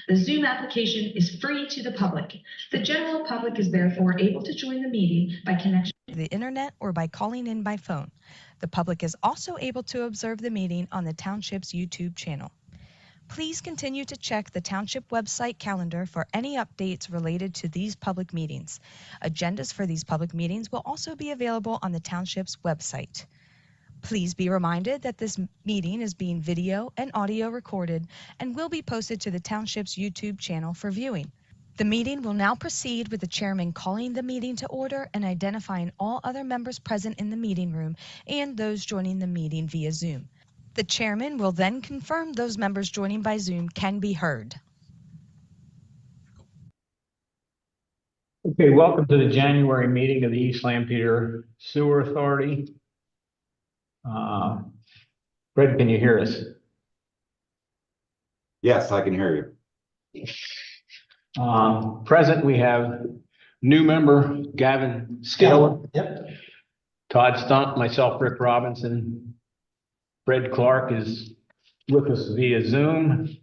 The Zoom application is free to the public. The general public is therefore able to join the meeting by connection to the internet or by calling in by phone. The public is also able to observe the meeting on the Township's YouTube channel. Please continue to check the Township website calendar for any updates related to these public meetings. Agendas for these public meetings will also be available on the Township's website. Please be reminded that this meeting is being video and audio recorded and will be posted to the Township's YouTube channel for viewing. The meeting will now proceed with the chairman calling the meeting to order and identifying all other members present in the meeting room and those joining the meeting via Zoom. The chairman will then confirm those members joining by Zoom can be heard. Okay, welcome to the January meeting of the East Lampeter Sewer Authority. Fred, can you hear us? Yes, I can hear you. Present, we have new member Gavin Skell. Yep. Todd Stump, myself, Rick Robinson. Fred Clark is with us via Zoom.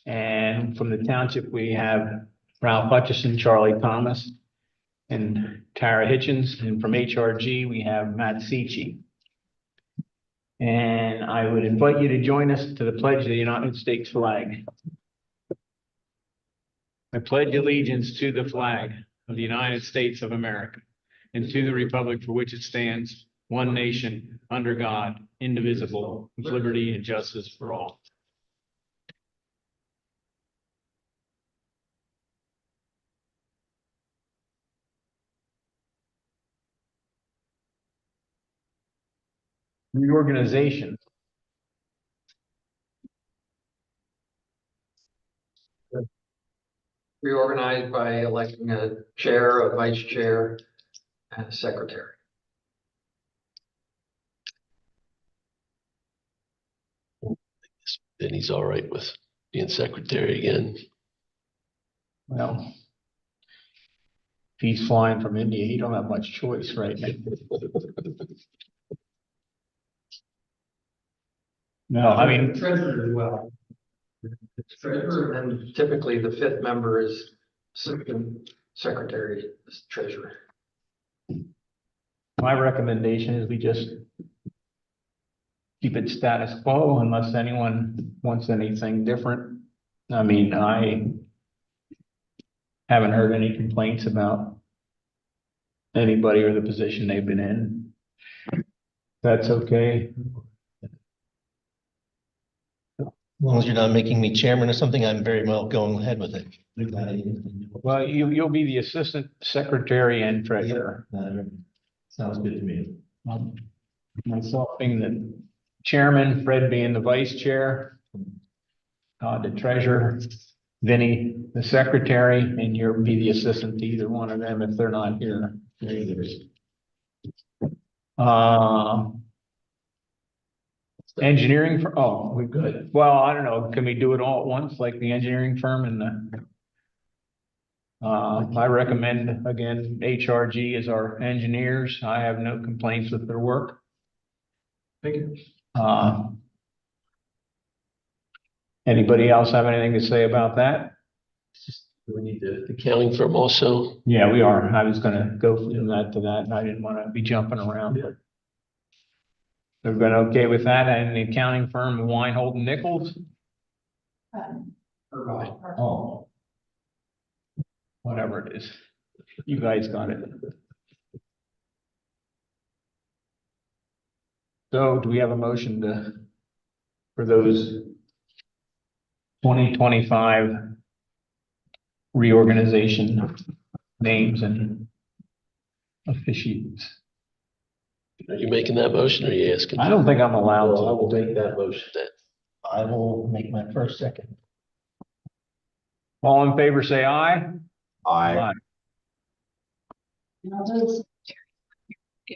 And from the township, we have Ralph Hutchison, Charlie Thomas, and Tara Hitchens. And from HRG, we have Matt Seachy. And I would invite you to join us to the pledge of the United States flag. I pledge allegiance to the flag of the United States of America and to the republic for which it stands, one nation, under God, indivisible, with liberty and justice for all. Reorganization. Reorganized by electing a chair, a vice chair, and a secretary. Then he's all right with being secretary again. Well, if he's flying from India, he don't have much choice right now. No, I mean, Treasurer as well. Treasurer, and typically the fifth member is assistant secretary, treasurer. my recommendation is we just keep it status quo unless anyone wants anything different. I mean, I haven't heard any complaints about anybody or the position they've been in. That's okay. As long as you're not making me chairman or something, I'm very well going ahead with it. Well, you'll be the assistant secretary and treasurer. Sounds good to me. Myself being the chairman, Fred being the vice chair, Todd the treasurer, Vinny the secretary, and you'll be the assistant to either one of them if they're not here. Engineering for, oh, we good. Well, I don't know. Can we do it all at once, like the engineering firm and the? I recommend, again, HRG is our engineers. I have no complaints with their work. Thank you. Anybody else have anything to say about that? Do we need the accounting firm also? Yeah, we are. I was gonna go from that to that, and I didn't want to be jumping around. Everybody okay with that? And the accounting firm, Weinhold and Nichols? Oh. Whatever it is. You guys got it. So do we have a motion for those 2025 reorganization names and officiates? Are you making that motion or are you asking? I don't think I'm allowed to. I will make that motion then. I will make my first second. All in favor, say aye. I Give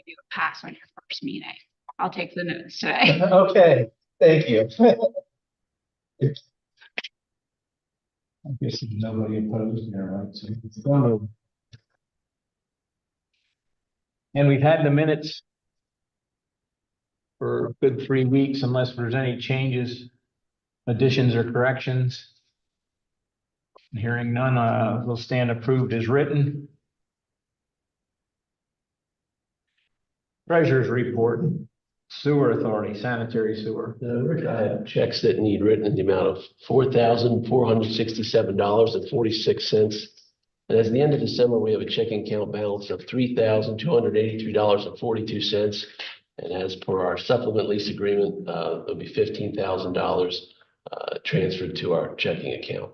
you a pass on your first meeting. I'll take the notes today. Okay, thank you. I guess there's nobody opposed there, right? So it's going. And we've had the minutes for a good 3 weeks unless there's any changes, additions or corrections. Hearing none, will stand approved as written. Treasurer's report, sewer authority, sanitary sewer. Rick, I have checks that need written in the amount of $4,467.46. And as the end of December, we have a checking account balance of $3,283.42. And as per our supplement lease agreement, there'll be $15,000 transferred to our checking account.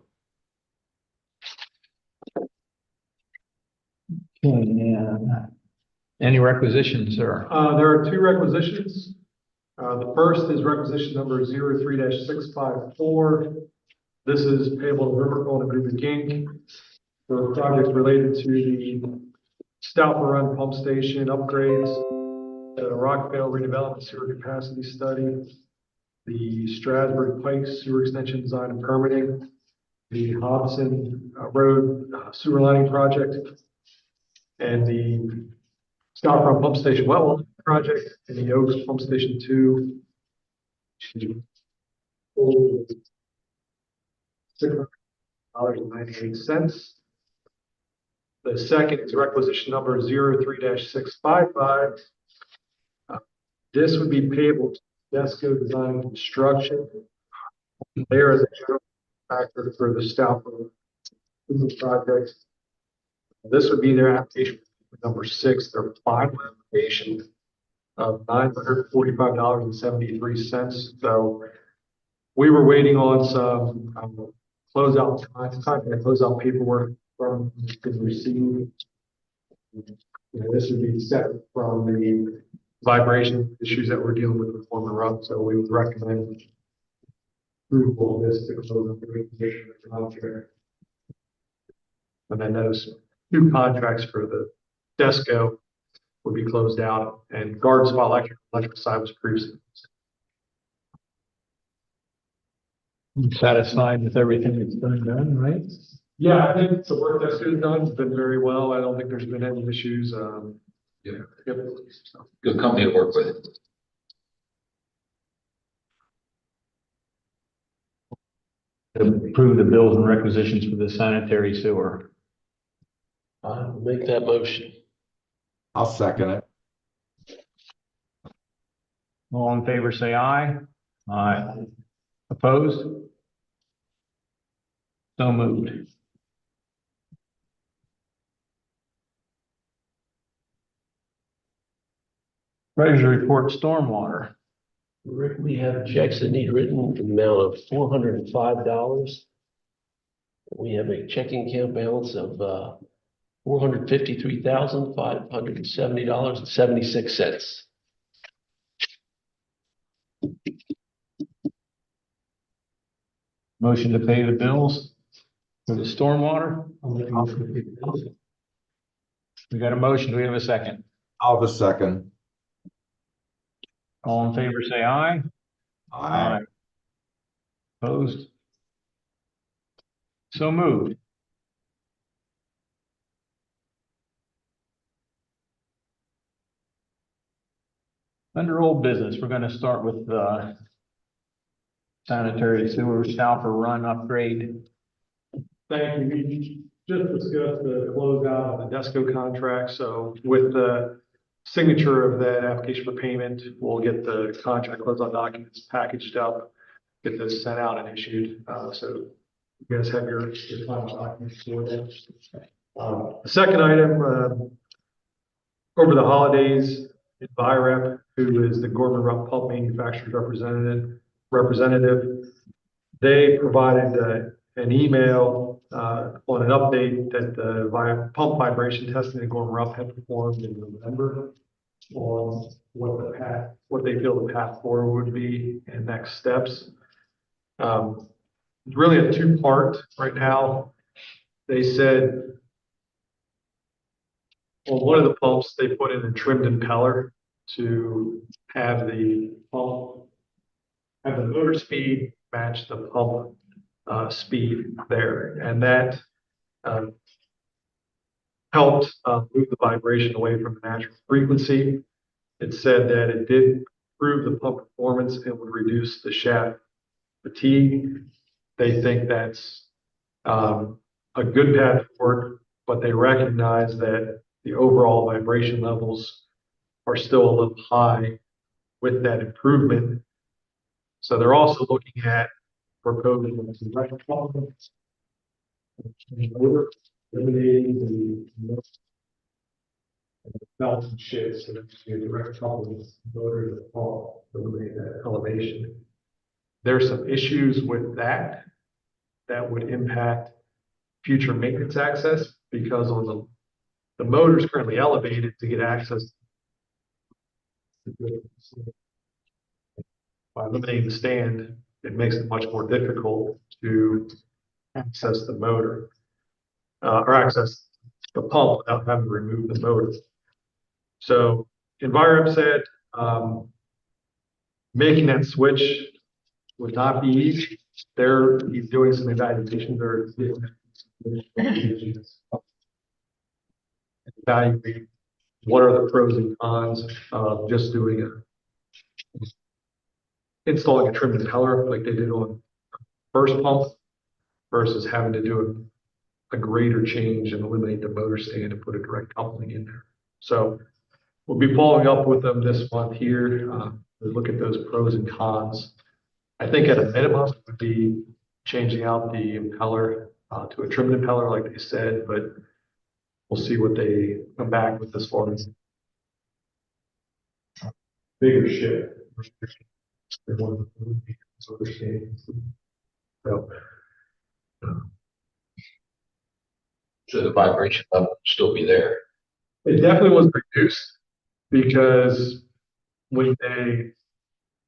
Any requisitions, sir? There are two requisitions. The first is requisition number 03-654. This is payable to River Golden Group Inc. for projects related to the Stauffer Run Pump Station upgrades, the Rockvale redevelopment sewer capacity study, the Strasburg Pike sewer extension design and permitting, the Hobson Road sewer lining project, and the Stauffer Run Pump Station well project, and the Oaks Pump Station 2. $600.98. The second is requisition number 03-655. This would be payable to Desco Design and Construction. They are the general contractor for the Stauffer project. This would be their application number 6, their final application of $945.73. So we were waiting on some closeout paperwork from been received. This would be separate from the vibration issues that we're dealing with Foreman Rock. So we would recommend approval of this to close up the requisition of the contract. And then those two contracts for the Desco would be closed out, and Gardensville electrical side was previously. Satisfied with everything that's been done, right? Yeah, I think the work that's been done has been very well. I don't think there's been any issues. Yep. So. Good company to work with. Approve the bills and requisitions for the sanitary sewer. I'll make that motion. I'll second it. All in favor, say aye. Aye. Opposed? So moved. Treasury report, stormwater. Rick, we have checks that need written in the amount of $405. We have a checking account balance of $453,570.76. Motion to pay the bills for the stormwater. We got a motion. Do we have a second? I'll have a second. All in favor, say aye. Aye. Opposed? So moved. Under old business, we're going to start with sanitary sewer Stauffer Run upgrade. Thank you. We just discussed the closeout of the Desco contract. So with the signature of that application for payment, we'll get the contract closeout documents packaged up, get this sent out and issued. So you guys have your final documents for that. The second item, over the holidays, Envirep, who is the Gorman Rupp Pump Manufacturers representative, they provided an email on an update that the pump vibration testing that Gorman Rupp had performed in November on what they feel the path forward would be and next steps. It's really a two-part right now. They said on one of the pumps, they put in a trimmed impeller to have the pump, have the motor speed match the pump speed there. And that helped move the vibration away from the natural frequency. It said that it did improve the pump performance and would reduce the shaft fatigue. They think that's a good path forward, but they recognize that the overall vibration levels are still a little high with that improvement. So they're also looking at proposing some direct coupling, eliminating the belts and shifts, so that's a direct coupling motor to the pump, eliminate that elevation. There's some issues with that would impact future maintenance access, because on the motor is currently elevated to get access. By eliminating the stand, it makes it much more difficult to access the motor, or access the pump without having to remove the motor. So Envirop said, making that switch would not be easy. He's doing some evaluations or evaluate what are the pros and cons of just installing a trim impeller like they did on first pump versus having to do a greater change and eliminate the motor stand and put a direct coupling in there. So we'll be following up with them this month here to look at those pros and cons. I think at a minimum it would be changing out the impeller to a trim impeller like they said, but we'll see what they come back with as far as bigger shift. So the vibration level will still be there. It definitely was reduced because when they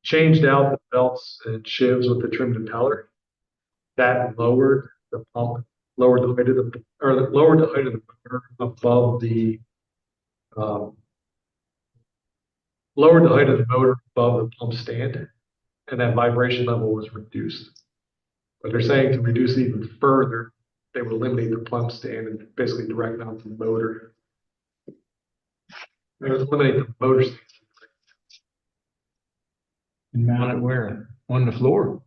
changed out the belts and shivs with the trimmed impeller, that lowered the pump, lowered the height of the motor above the pump stand, and that vibration level was reduced. But they're saying to reduce it even further, they would eliminate the pump stand and basically direct mount the motor. They would eliminate the motor stand. And mount it where? On the floor?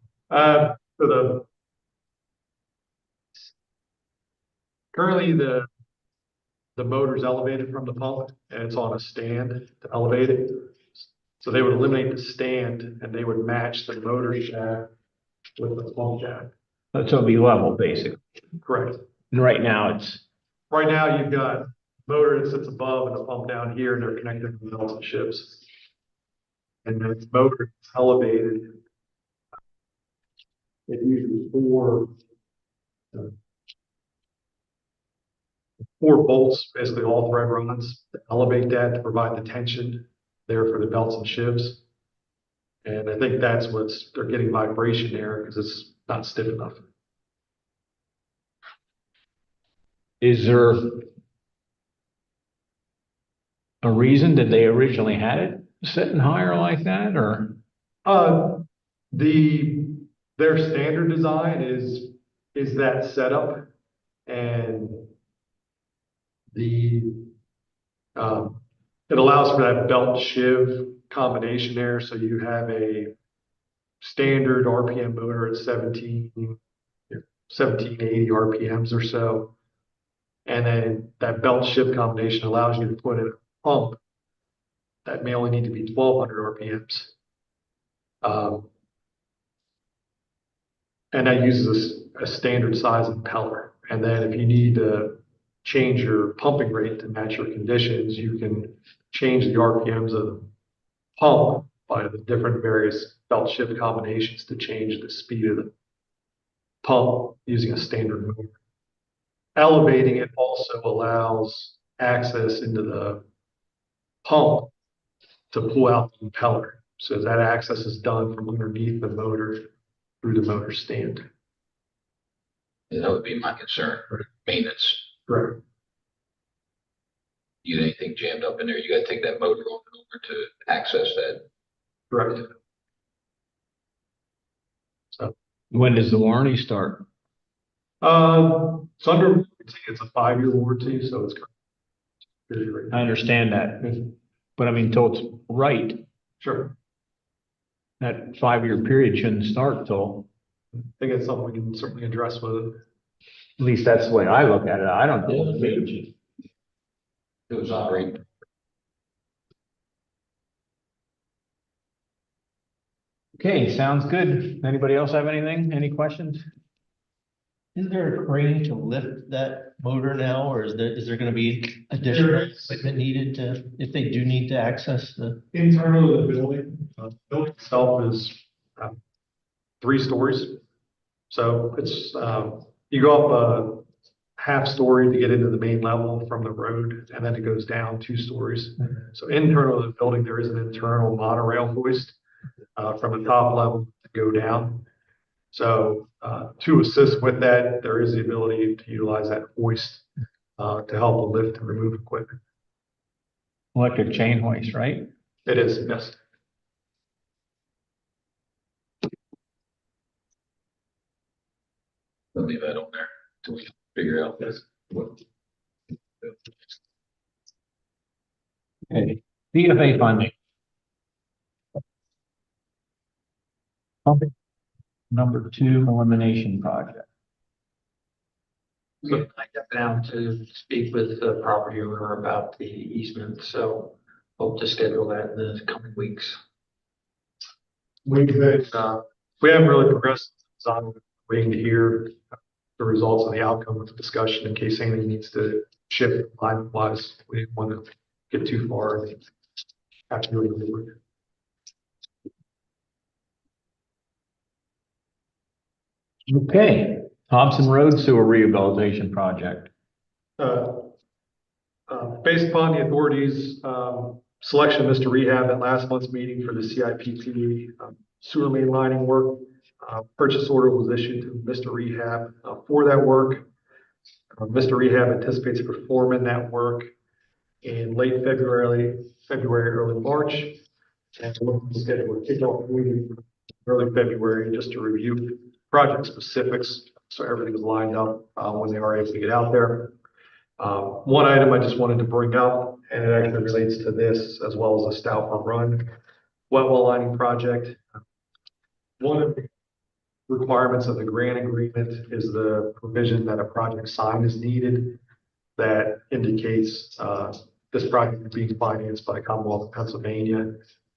Currently the motor's elevated from the pump and it's on a stand to elevate it. So they would eliminate the stand and they would match the motor shaft with the pump shaft. So it'll be level, basically. Correct. And right now Right now you've got motor that sits above and the pump down here, and they're connected to the belts and shifts. And then the motor is elevated. It uses four bolts, basically all thread runs, to elevate that to provide the tension there for the belts and shifts. And I think that's they're getting vibration there because it's not stiff enough. is there a reason that they originally had it sitting higher like that, or? Their standard design is that setup, and it allows for that belt shiv combination there. So you have a standard RPM motor at 1780 RPMs or so. And then that belt shiv combination allows you to put in a pump that may only need to be 1200 RPMs. And that uses a standard size impeller. And then if you need to change your pumping rate to match your conditions, you can change the RPMs of the pump by the different various belt shift combinations to change the speed of the pump using a standard motor. Elevating it also allows access into the pump to pull out the impeller. So that access is done from underneath the motor through the motor stand. And that would be my concern for maintenance. Correct. You get anything jammed up in there, you gotta take that motor off and over to access that. Correct. When does the warranty start? It's under warranty. It's a 5-year warranty, so it's. I understand that, but I mean, till it's right, Sure. that 5-year period shouldn't start till. I think it's something we can certainly address with it. At least that's the way I look at it. I don't know. Yeah. Maybe. It was operating. Okay, sounds good. Anybody else have anything? Any questions? Is there a crane to lift that motor now, or is there gonna be additional equipment needed to, if they do need to access the? Internal to the building, the building itself is 3 stories. So it's, you go up a half story to get into the main level from the road, and then it goes down 2 stories. So internal to the building, there is an internal monorail hoist from the top level to go down. So to assist with that, there is the ability to utilize that hoist to help lift and remove equipment. Electric chain hoist, right? It is, yes. We'll leave that on there till we figure out this. What. Okay. DFA funding. Pumping number 2 elimination project. So I got down to speak with the property owner about the easement, so hope to schedule that in the coming weeks. We haven't really progressed on waiting to hear the results of the outcome of the discussion in case anything needs to shift line wise. We didn't want to get too far and have to really do it. Okay, Thompson Road Sewer Rehabilitation Project. Based upon the authorities' selection of Mr. Rehab at last month's meeting for the CIPP sewer main lining work, purchase order was issued to Mr. Rehab for that work. Mr. Rehab anticipates performing that work in late February, early March. And we're looking to schedule a kickoff meeting early February just to review project specifics. So everything is lined up when they are able to get out there. One item I just wanted to bring up, and it actually relates to this as well as the Stouffer Run wet well lining project. One of the requirements of the grant agreement is the provision that a project sign is needed that indicates this project is being financed by Commonwealth of Pennsylvania,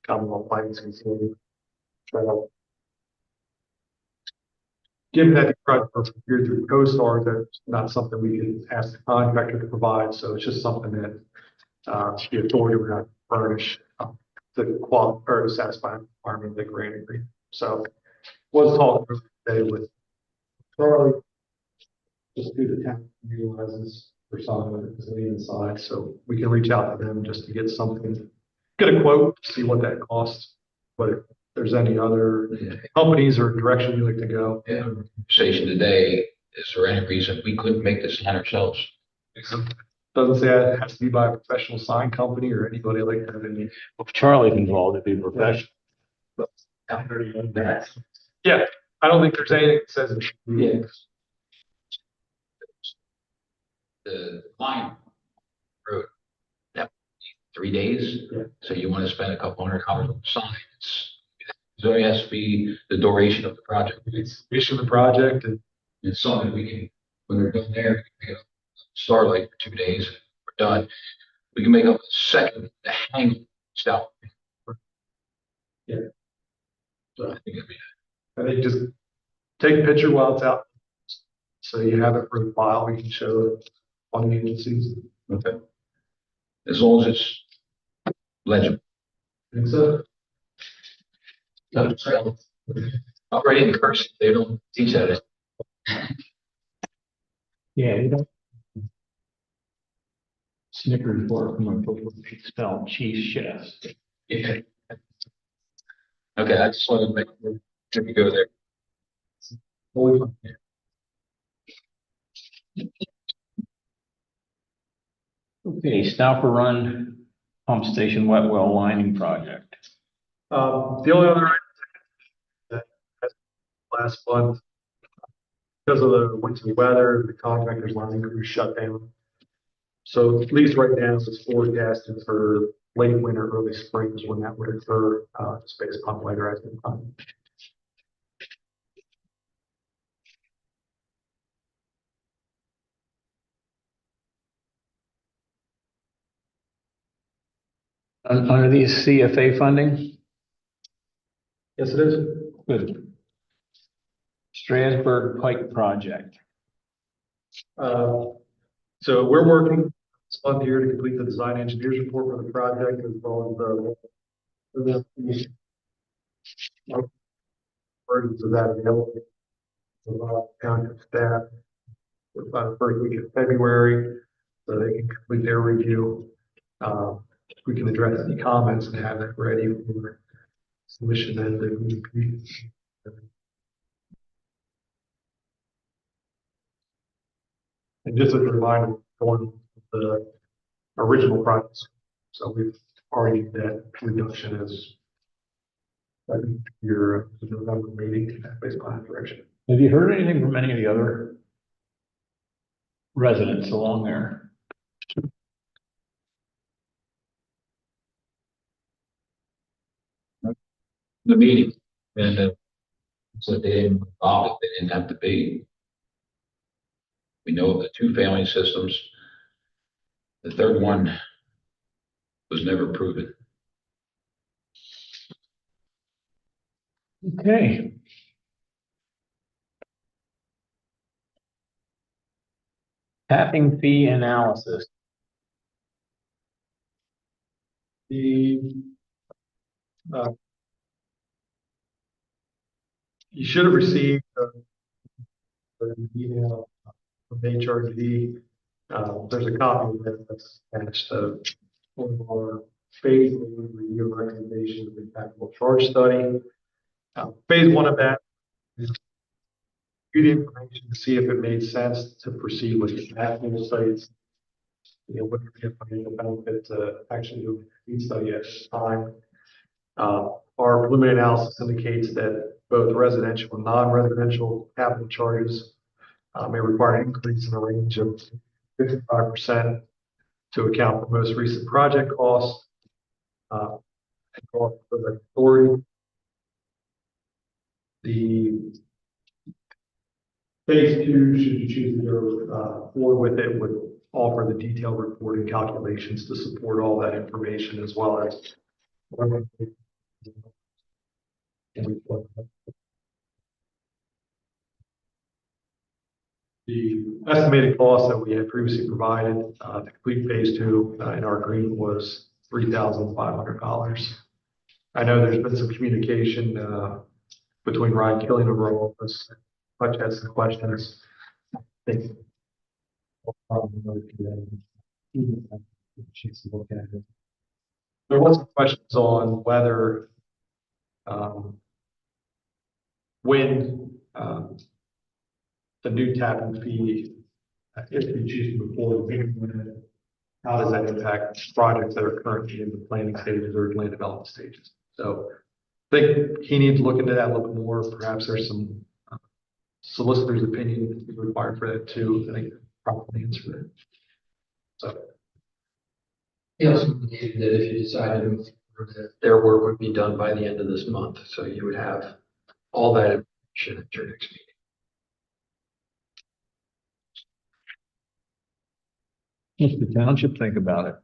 Commonwealth Finance Consortium. Given that the project was procured through CoStar, that's not something we can ask the contractor to provide. So it's just something that the authority would have to furnish to qualify or to satisfy the requirement of the grant agreement. So was talking today with Charlie, just do the town utilizes for some of the inside. So we can reach out to them just to get something, get a quote, see what that costs. But if there's any other companies or direction you'd like to go. Yeah, conversation today, is there any reason we couldn't make this sign ourselves? Doesn't say it has to be by a professional sign company or anybody like that. If Charlie's involved, it'd be professional. Yeah, I don't think there's anything that says it should be. Yeah. The line road, that 3 days. Yeah. So you want to spend a couple $100 on signs. It only has to be the duration of the project. It's issue the project and It's something we can, when they're done there, we can make up Starlight for 2 days, we're done. We can make up a second to hang stuff. Yeah. So I think it'd be, I think just take a picture while it's out. So you have it for the file, we can show it on the agencies. okay. As long as it's legible. And so, I'm ready in cursive, they don't teach that. Yeah, you don't. Snickers bar from a spell cheese chefs. Yeah. Okay, I just wanted to make, sure we go there. fully funded. Okay, Stouffer Run Pump Station Wet Well Lining Project. The only other item that last month, because of the winter weather, the contractor's lining crew shut down. So at least right now it's forecasted for late winter, early spring is when that would occur, just based upon weather as it comes. Under these CFA funding? Yes, it is. Good. Strasburg Pike Project. So we're working this month here to complete the design engineers report for the project as well as versions of that available. Township staff by the first week of February, so they can complete their review. We can address any comments and have that ready for submission as they need to be. And just as a reminder, going the original projects, so we've already did that reduction as your November meeting based on that direction. Have you heard anything from any of the other residents along there? The meeting, and so they didn't involve it, they didn't have to be. We know of the two family systems. The third one was never proven. Okay. Tapping fee analysis. You should have received an email from HRD. There's a copy of it that's attached to one of our phase one review recommendations of the capital charge study. Phase one of that is the information to see if it made sense to proceed with the capital studies. Would there be a financial benefit to actually do a study at this time? Our preliminary analysis indicates that both residential and non-residential capital charges may require an increase in the range of 55% to account for most recent project costs. And cost for the authority. The phase two, should you choose to go forward with it, would offer the detailed reporting calculations to support all that information as well as the estimated cost that we had previously provided to complete phase two in our agreement was $3,500. I know there's been some communication between Ryan Killian of our office. Much had some questions. I think there was some questions on whether when the new tapping fee, if we choose to move forward, how does that impact projects that are currently in the planning stages or land development stages? So I think he needs to look into that a little bit more. Perhaps there's some solicitor's opinion required for that too. I think probably answer that. So. He also indicated that if you decide to move forward, that their work would be done by the end of this month. So you would have all that information at your next meeting. What's the township think about it?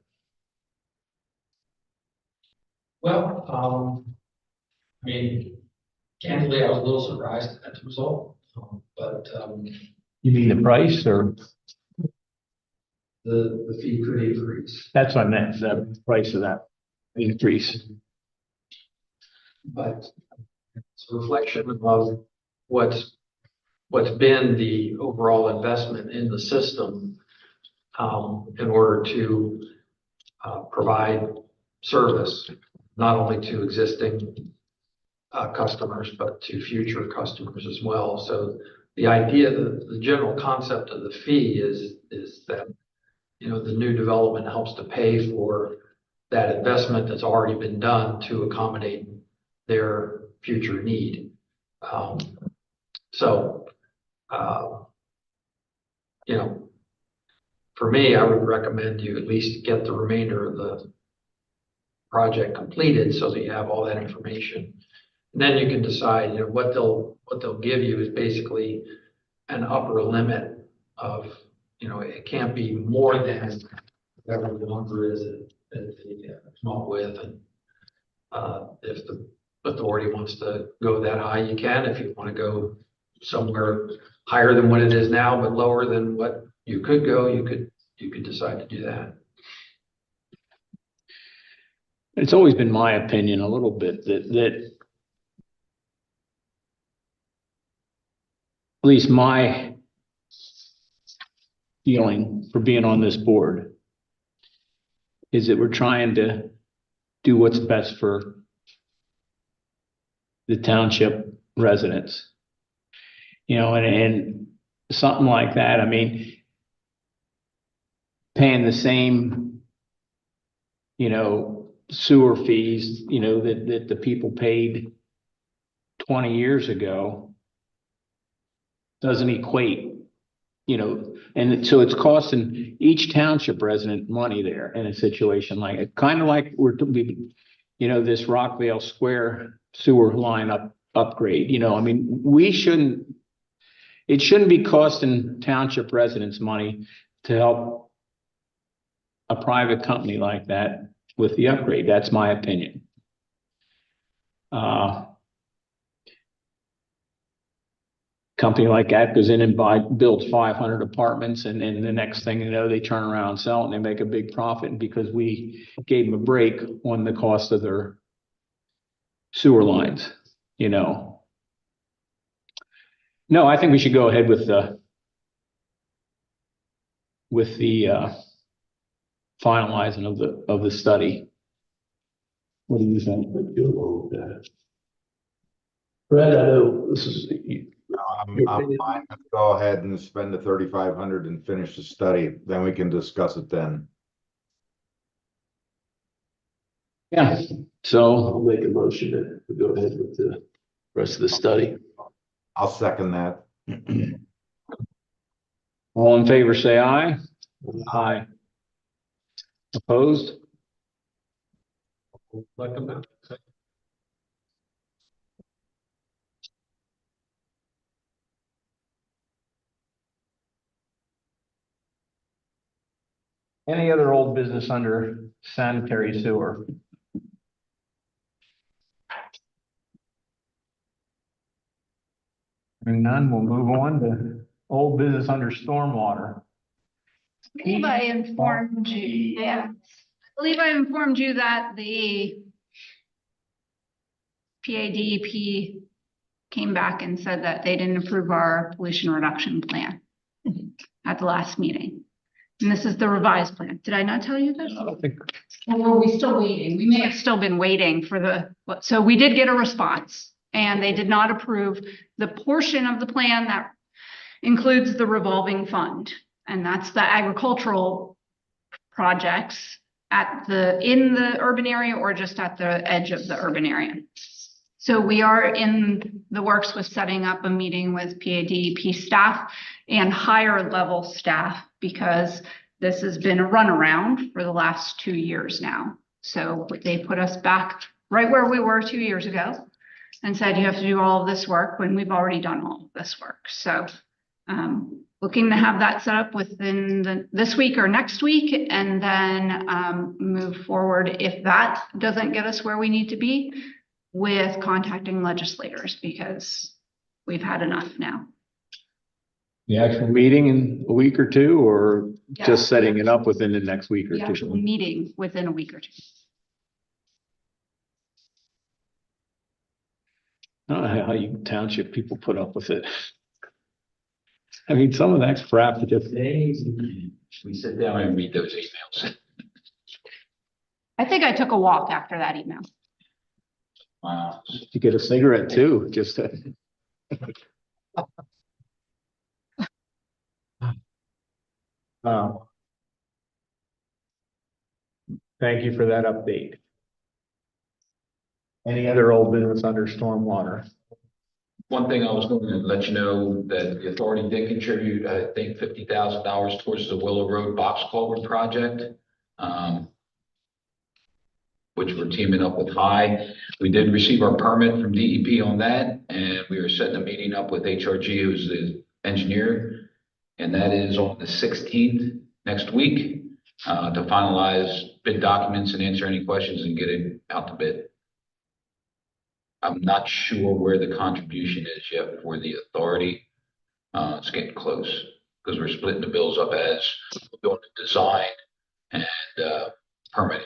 Well, I mean, candidly, I was a little surprised at the result, but You mean the price or? the fee could increase. That's what I meant, the price of that increase. But it's a reflection of what's been the overall investment in the system in order to provide service, not only to existing customers, but to future customers as well. So the idea, the general concept of the fee is that, you know, the new development helps to pay for that investment that's already been done to accommodate their future need. You know, for me, I would recommend you at least get the remainder of the project completed so that you have all that information. And then you can decide, you know, what they'll give you is basically an upper limit of, you know, it can't be more than whatever the number is that they come up with. And if the authority wants to go that high, you can. If you want to go somewhere higher than what it is now, but lower than what you could go, you could decide to do that. It's always been my opinion a little bit that at least my feeling for being on this board is that we're trying to do what's best for the township residents. You know, and something like that, I mean, paying the same, you know, sewer fees, you know, that the people paid 20 years ago doesn't equate, you know, and so it's costing each township resident money there in a situation like it, kind of like you know, this Rockvale Square sewer line upgrade, you know, I mean, it shouldn't be costing township residents money to help a private company like that with the upgrade. That's my opinion. Company like that goes in and builds 500 apartments, and the next thing you know, they turn around and sell it and they make a big profit. And because we gave them a break on the cost of their sewer lines, you know. No, I think we should go ahead with the finalizing of the study. What do you think? Brad, I know this is, No, I'm fine. Let's go ahead and spend the 3,500 and finish the study. Then we can discuss it then. Yeah, so I'll make a motion to go ahead with the rest of the study. I'll second that. all in favor, say aye. Aye. Opposed? Let them know. Any other old business under sanitary sewer? Hearing none, we'll move on to old business under stormwater. I believe I informed you, yeah. I believe I informed you that the PADEP came back and said that they didn't approve our pollution reduction plan at the last meeting. And this is the revised plan. Did I not tell you this? I don't think, Or were we still waiting? We may have still been waiting for so we did get a response, and they did not approve the portion of the plan that includes the revolving fund. And that's the agricultural projects in the urban area or just at the edge of the urban area. So we are in the works with setting up a meeting with PADEP staff and higher level staff, because this has been a runaround for the last 2 years now. So they put us back right where we were 2 years ago and said, you have to do all of this work when we've already done all of this work. So looking to have that set up within this week or next week, and then move forward if that doesn't get us where we need to be, with contacting legislators, because we've had enough now. the actual meeting in a week or two, or Yeah. just setting it up within the next week or The actual two? meeting within a week or two. I don't know how you township people put up with it. I mean, some of that's crap that just, We sit down and read those emails. I think I took a walk after that email. Wow. you get a cigarette too, just to. Thank you for that update. Any other old business under stormwater? One thing I was going to let you know that the authority did contribute, I think, $50,000 towards the Willow Road box culvert project, which we're teaming up with High. We did receive our permit from DEP on that, and we are setting a meeting up with HRG, who's the engineer, and that is on the 16th next week, to finalize bid documents and answer any questions and get it out to bid. I'm not sure where the contribution is yet for the authority. It's getting close because we're splitting the bills up as we're doing the design and permitting.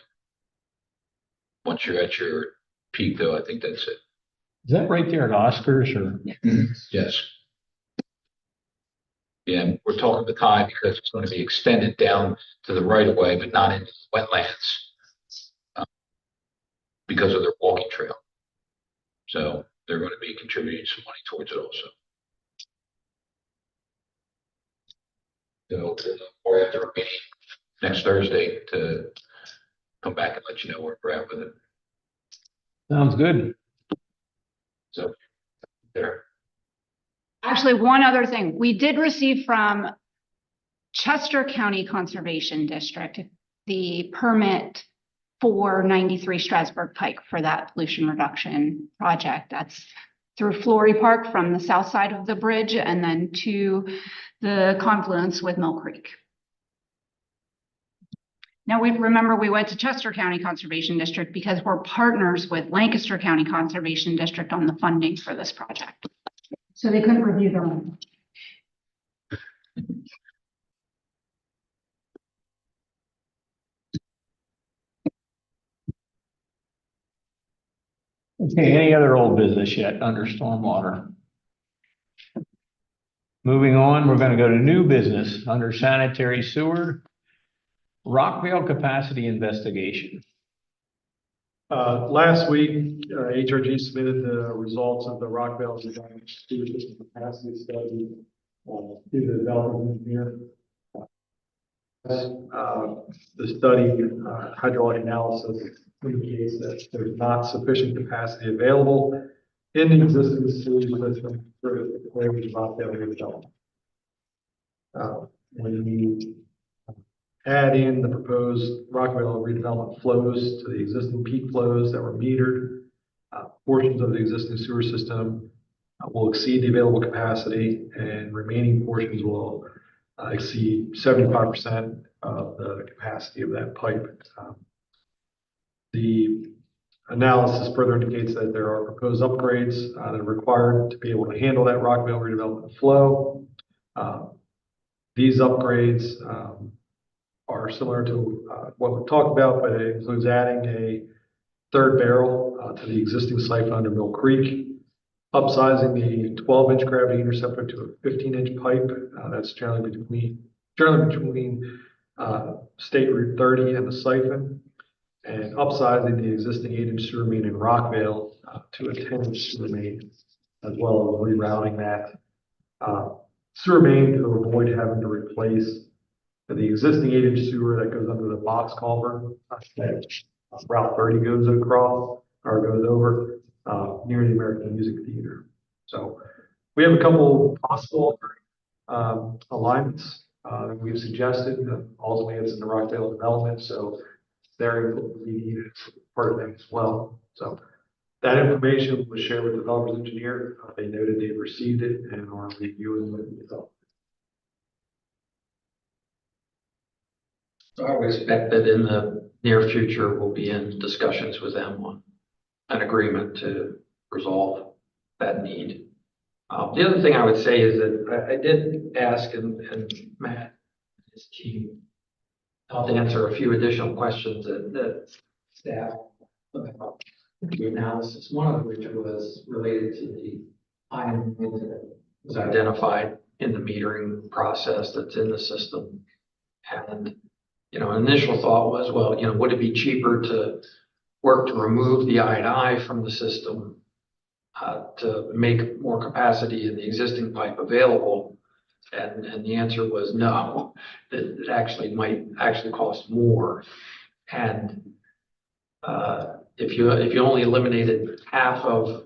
Once you're at your peak though, I think that's it. Is that right there at Oscars or? Yes. Yeah, and we're talking the tie because it's going to be extended down to the right of way, but not into the wetlands because of their walking trail. So they're going to be contributing some money towards it also. So we'll have a meeting next Thursday to come back and let you know where we're at with it. Sounds good. So there. Actually, one other thing, we did receive from Chester County Conservation District, the permit for 93 Strasburg Pike for that pollution reduction project. That's through Flory Park from the south side of the bridge and then to the confluence with Mill Creek. Now, we went to Chester County Conservation District because we're partners with Lancaster County Conservation District on the funding for this project. So they couldn't review their own. Okay, any other old business yet under stormwater? Moving on, we're gonna go to new business under sanitary sewer. Rockville capacity investigation. Last week, HRG submitted the results of the Rockville Design Sewer System Capacity Study to the development engineer. The study hydraulic analysis indicates that there's not sufficient capacity available in the existing sewer system for the Rockville redevelopment. When you add in the proposed Rockville redevelopment flows to the existing peak flows that were metered, portions of the existing sewer system will exceed the available capacity, and remaining portions will exceed 75% of the capacity of that pipe. The analysis further indicates that there are proposed upgrades that are required to be able to handle that Rockville redevelopment flow. These upgrades are similar to what we talked about, but it includes adding a third barrel to the existing siphon under Mill Creek, upsizing the 12-inch gravity interceptor to a 15-inch pipe. That's generally between State Route 30 and the siphon, and upsizing the existing 8-inch sewer main in Rockville to a 10-inch sewer main, as well as rerouting that sewer main to avoid having to replace the existing 8-inch sewer that goes under the box culvert that Route 30 goes across or goes over near the American Music Theater. So we have a couple possible alignments that we've suggested. Ultimately, it's in the Rockville development, so their input will be needed as part of things as well. So that information was shared with the developer's engineer. They noted they've received it and are reviewing it. So I would expect that in the near future, we'll be in discussions with them on an agreement to resolve that need. The other thing I would say is that I did ask, and Matt and his team helped answer a few additional questions that staff about the analysis, one of which was related to the item that was identified in the metering process that's in the system. And initial thought was, well, would it be cheaper to work to remove the I&I from the system to make more capacity in the existing pipe available? And the answer was no, that it actually might cost more. And if you only eliminated half of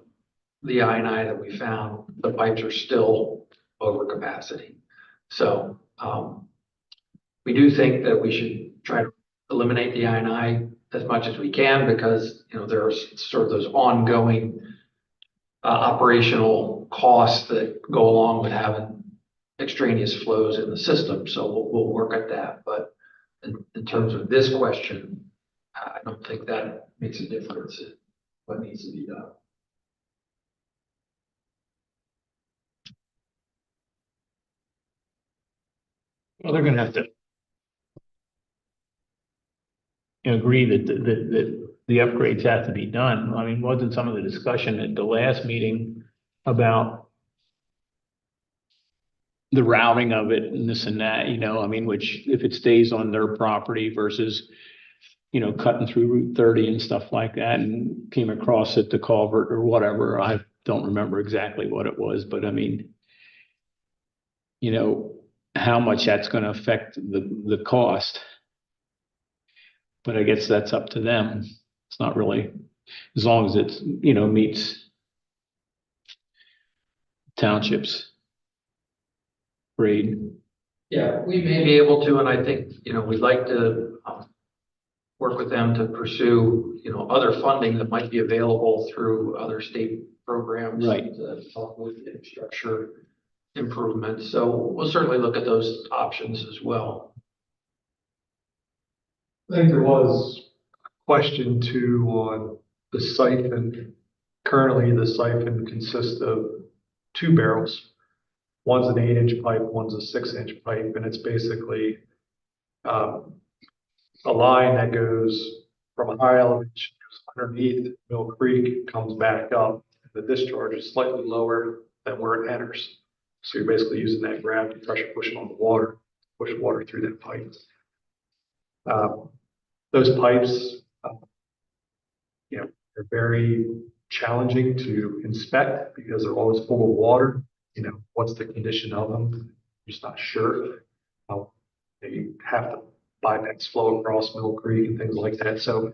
the I&I that we found, the pipes are still over capacity. So we do think that we should try to eliminate the I&I as much as we can, because there are sort of those ongoing operational costs that go along with having extraneous flows in the system. So we'll work at that. But in terms of this question, don't think that makes a difference in what needs to be done. Well, they're gonna have to agree that the upgrades have to be done. I mean, wasn't some of the discussion at the last meeting about the routing of it and this and that, you know, I mean, which if it stays on their property versus, you know, cutting through Route 30 and stuff like that and came across at the culvert or whatever. I don't remember exactly what it was, but I mean, you know, how much that's gonna affect the cost. But I guess that's up to them. It's not really, as long as it's, you know, meets townships grade. Yeah, we may be able to, and I think, you know, we'd like to work with them to pursue, you know, other funding that might be available through other state programs. Right. To help with infrastructure improvements. So we'll certainly look at those options as well. I think there was a question too on the siphon. Currently, the siphon consists of 2 barrels. One's an 8-inch pipe, one's a 6-inch pipe, and it's basically a line that goes from a high elevation, goes underneath Mill Creek, comes back up. The discharge is slightly lower than where it enters. So you're basically using that gravity pressure pushing on the water, push water through that pipe. Those pipes, you know, are very challenging to inspect because they're always full of water. You know, what's the condition of them? You're just not sure. You have to bypass flow across Mill Creek and things like that. So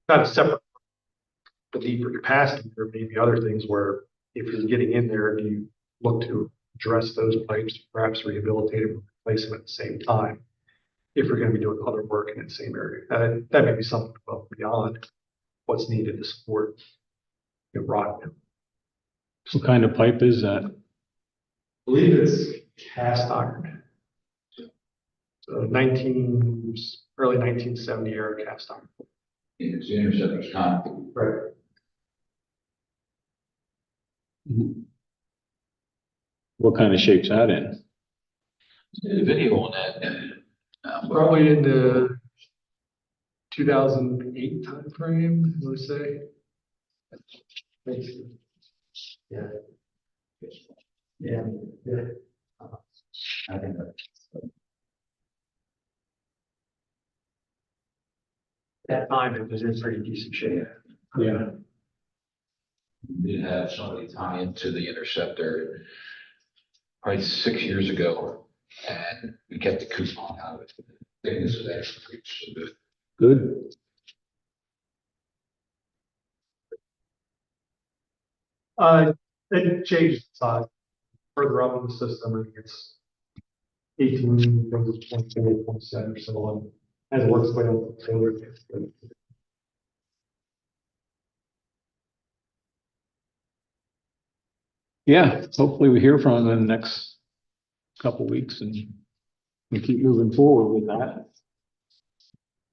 kind of separate the need for capacity. There may be other things where if you're getting in there and you look to address those pipes, perhaps rehabilitate them, replace them at the same time. If we're going to be doing other work in that same area, that may be something above and beyond what's needed to support, you know, Rockville. What kind of pipe is that? I believe it's cast iron. So early 1970 era cast iron. It's the interceptor's concrete. Right. What kind of shape's that in? There's a video on that. Probably in the 2008 timeframe, let's say. Yeah. Yeah. Yeah. I think that's. At that time, it was in pretty decent shape. Yeah. We did have somebody tie into the interceptor probably 6 years ago, and we kept the coupon out of it. Thickness was actually pretty so good. Good. It changed size further up in the system. I think it's 18, goes to 24, 27 or so on. As it works its way up the trailer. Yeah, hopefully we hear from them in the next couple weeks and we keep moving forward with that.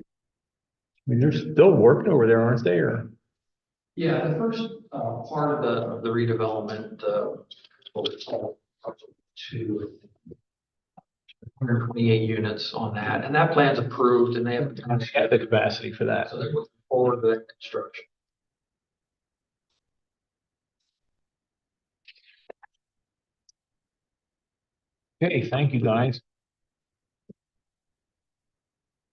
I mean, they're still working over there, aren't they? Or Yeah, the first part of the redevelopment, what we call to 128 units on that, and that plan's approved, and they have the capacity for that. so they're looking forward to that construction. Okay, thank you, guys.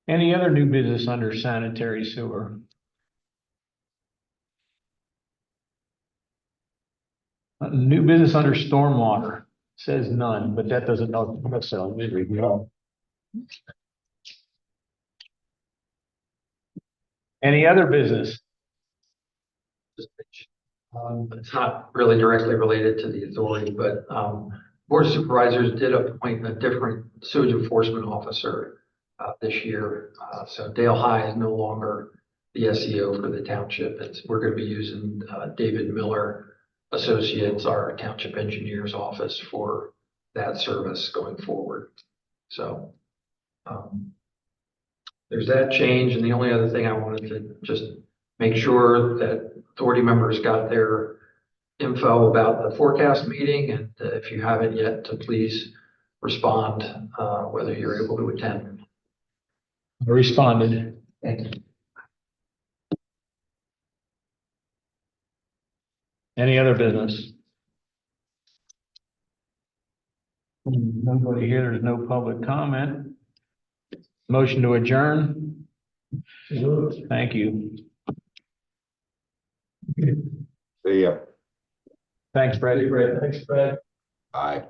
Any other new business under sanitary sewer? New business under stormwater, says none, but that doesn't necessarily mean no. Any other business? It's not really directly related to the authority, but Board of Supervisors did appoint a different sewage enforcement officer this year. So Dale High is no longer the SEO for the township. We're going to be using David Miller Associates, our township engineer's office, for that service going forward. So there's that change, and the only other thing I wanted to just make sure that authority members got their info about the forecast meeting, and if you haven't yet, to please respond, whether you're able to attend. I responded. Thank you. Any other business? Nobody here, there's no public comment. Motion to adjourn. Thank you. See ya. Thanks, Brady. Thanks, Brad. Bye.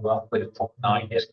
Roughly 9 years.